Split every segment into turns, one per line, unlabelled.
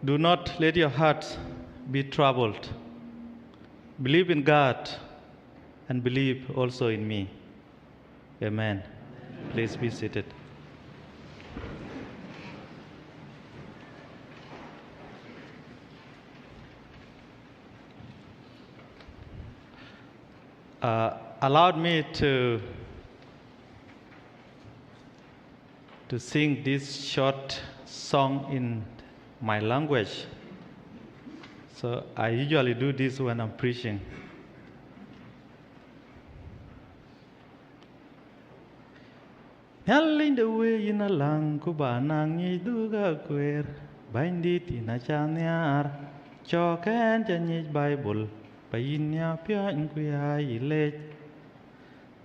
Do not let your hearts be troubled. Believe in God and believe also in me. Amen. Please be seated. Allowed me to sing this short song in my language. So I usually do this when I'm preaching. Nyalinde we ina lang kubanang iduga kwer bindit ina chanyar choken chanyij Bible payinya pian kuya ilej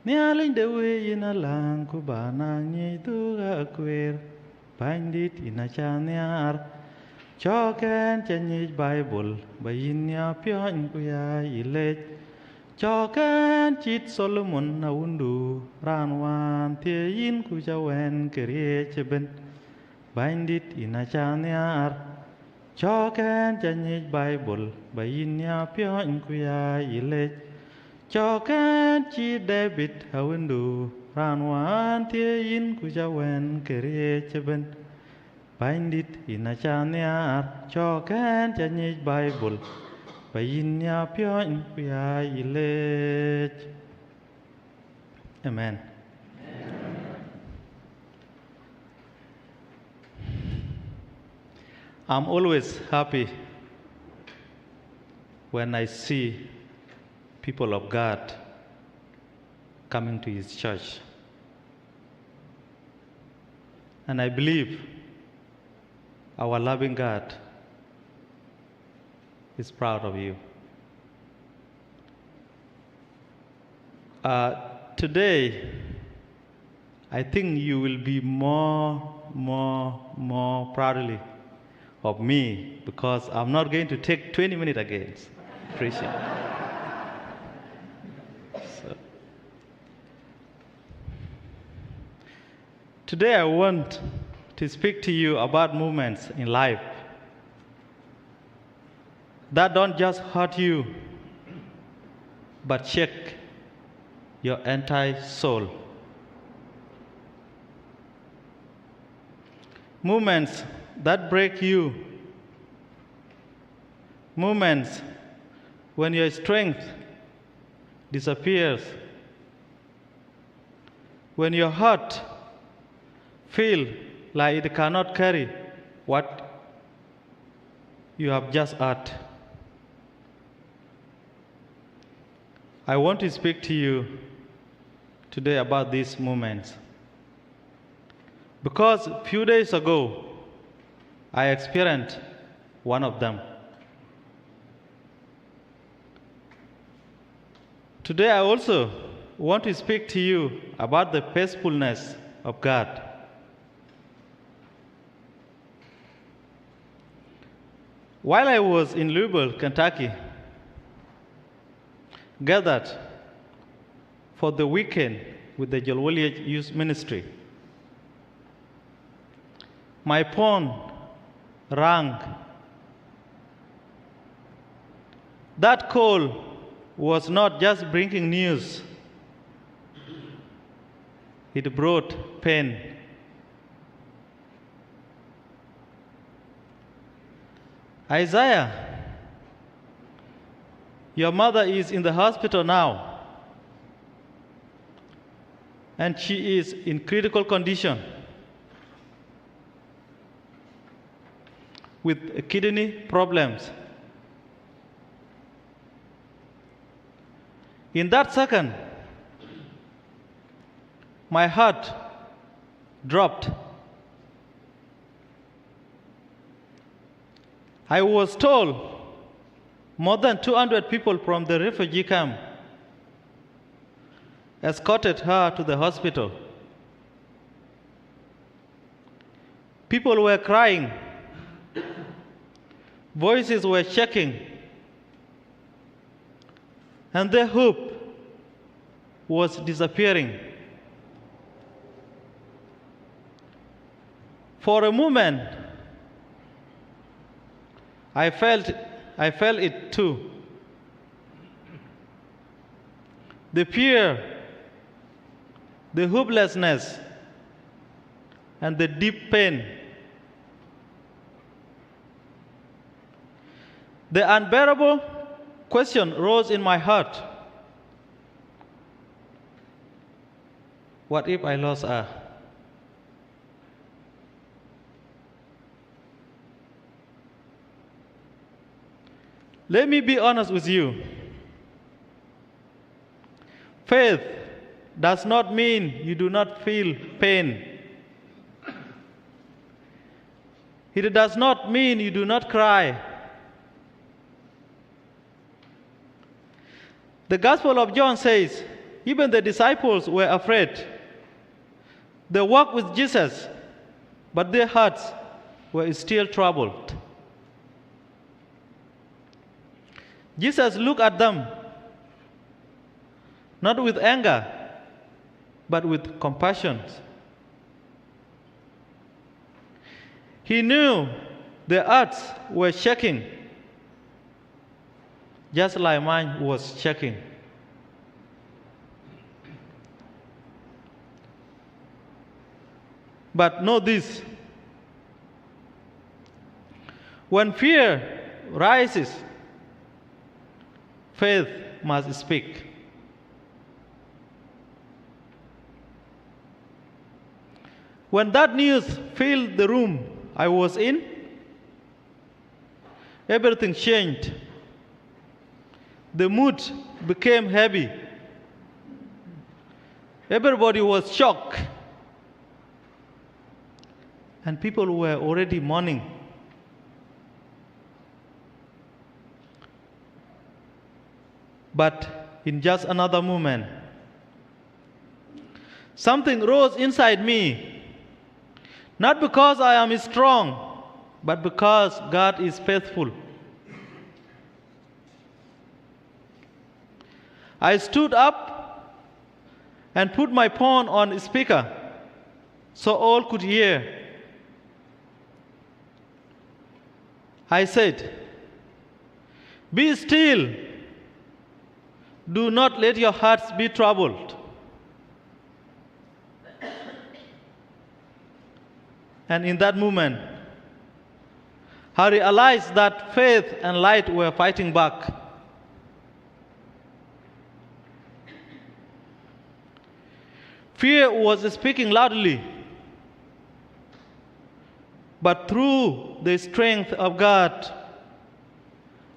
Nyalinde we ina lang kubanang iduga kwer bindit ina chanyar choken chanyij Bible payinya pian kuya ilej Chokan chit Solomon na undu ranwan yin kujawen kerecheben bindit ina chanyar Chokan chanyij Bible bayinya pion kuya ilej Chokan chit David awundu ranwan yin kujawen kerecheben bindit ina chanyar Chokan chanyij Bible Bayinya pion kuya ilej. Amen. I'm always happy when I see people of God coming to His church. And I believe our loving God is proud of you. Today, I think you will be more proudly of me because I'm not going to take 20 minutes again preaching. Today I want to speak to you about moments in life that don't just hurt you, but shake your entire soul. Moments that break you. Moments when your strength disappears. When your heart feels like it cannot carry what you have just heard. I want to speak to you today about these moments. Because a few days ago, I experienced one of them. Today, I also want to speak to you about the faithfulness of God. While I was in Louisville, Kentucky, gathered for the weekend with the Joel Williams Youth Ministry, my phone rang. That call was not just bringing news, it brought pain. Isaiah, your mother is in the hospital now, and she is in critical condition with kidney problems. In that second, my heart dropped. I was told more than 200 people from the refugee camp escorted her to the hospital. People were crying. Voices were shaking. And their hope was disappearing. For a moment, I felt it too. The fear, the hopelessness, and the deep pain. The unbearable question rose in my heart. What if I lost her? Let me be honest with you. Faith does not mean you do not feel pain. It does not mean you do not cry. The Gospel of John says, even the disciples were afraid. They walked with Jesus, but their hearts were still troubled. Jesus looked at them, not with anger, but with compassion. He knew their hearts were shaking, just like mine was shaking. But know this: when fear rises, faith must speak. When that news filled the room I was in, everything changed. The mood became heavy. Everybody was shocked. And people were already mourning. But in just another moment, something rose inside me. Not because I am strong, but because God is faithful. I stood up and put my phone on speaker so all could hear. I said, "Be still. Do not let your hearts be troubled." And in that moment, I realized that faith and light were fighting back. Fear was speaking loudly, but through the strength of God,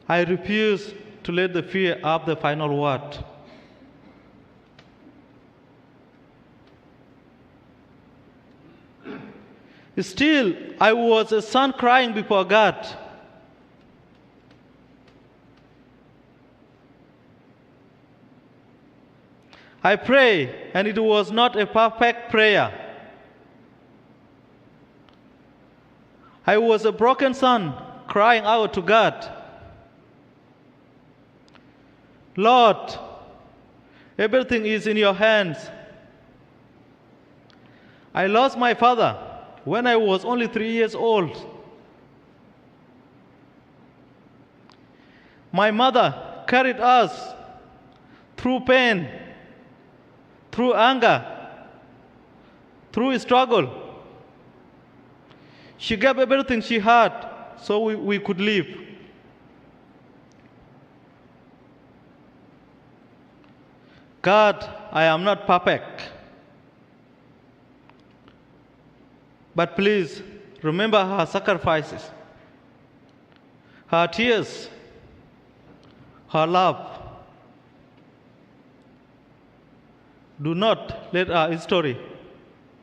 I refused to let the fear have the final word. Still, I was a son crying before God. I prayed, and it was not a perfect prayer. I was a broken son crying out to God, "Lord, everything is in your hands. I lost my father when I was only 3 years old. My mother carried us through pain, through anger, through struggle. She gave everything she had so we could live. God, I am not perfect. But please remember her sacrifices, her tears, her love. Do not let our story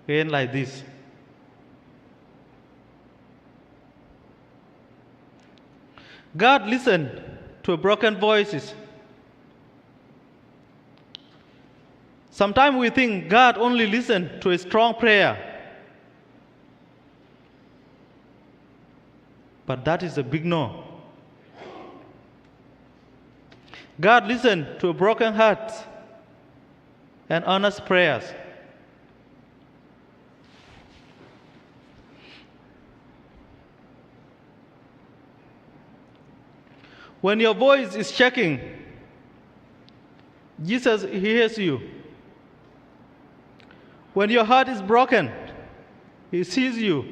end like this." God listened to broken voices. Sometimes we think God only listens to a strong prayer. But that is a big no. God listened to broken hearts and honest prayers. When your voice is shaking, Jesus hears you. When your heart is broken, He sees you.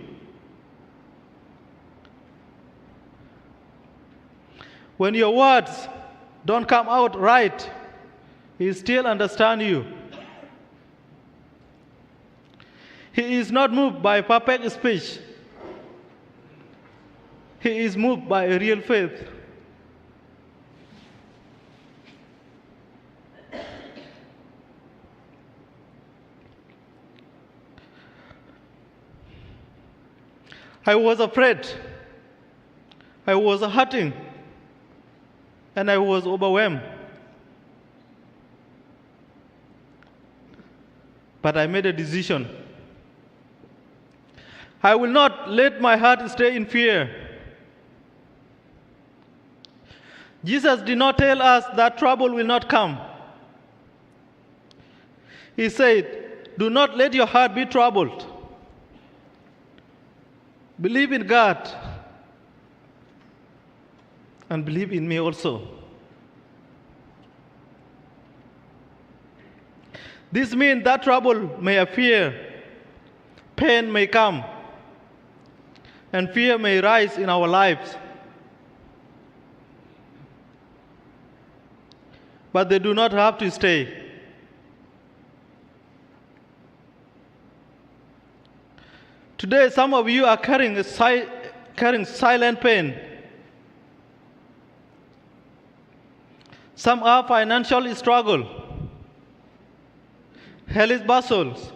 When your words don't come out right, He still understands you. He is not moved by perfect speech. He is moved by a real faith. I was afraid. I was hurting. And I was overwhelmed. But I made a decision. I will not let my heart stay in fear. Jesus did not tell us that trouble will not come. He said, do not let your heart be troubled. Believe in God and believe in me also. This means that trouble may appear, pain may come, and fear may rise in our lives. But they do not have to stay. Today, some of you are carrying silent pain. Some are financial struggle, health battles,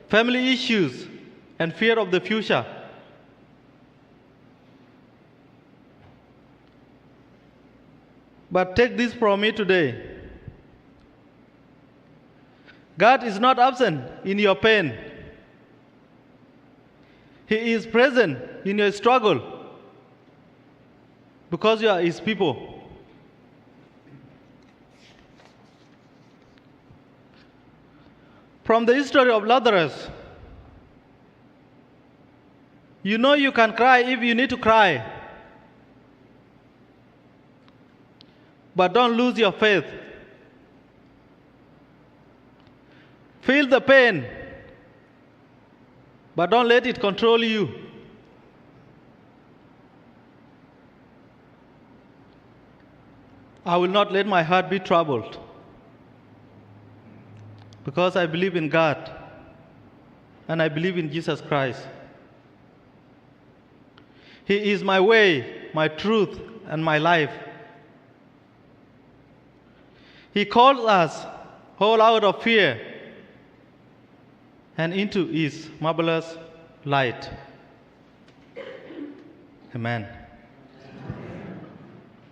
family issues, and fear of the future. But take this from me today. God is not absent in your pain. He is present in your struggle because you are His people. From the history of Lazarus, you know you can cry if you need to cry. But don't lose your faith. Feel the pain, but don't let it control you. I will not let my heart be troubled because I believe in God and I believe in Jesus Christ. He is my way, my truth, and my life. He calls us all out of fear and into His marvelous light. Amen.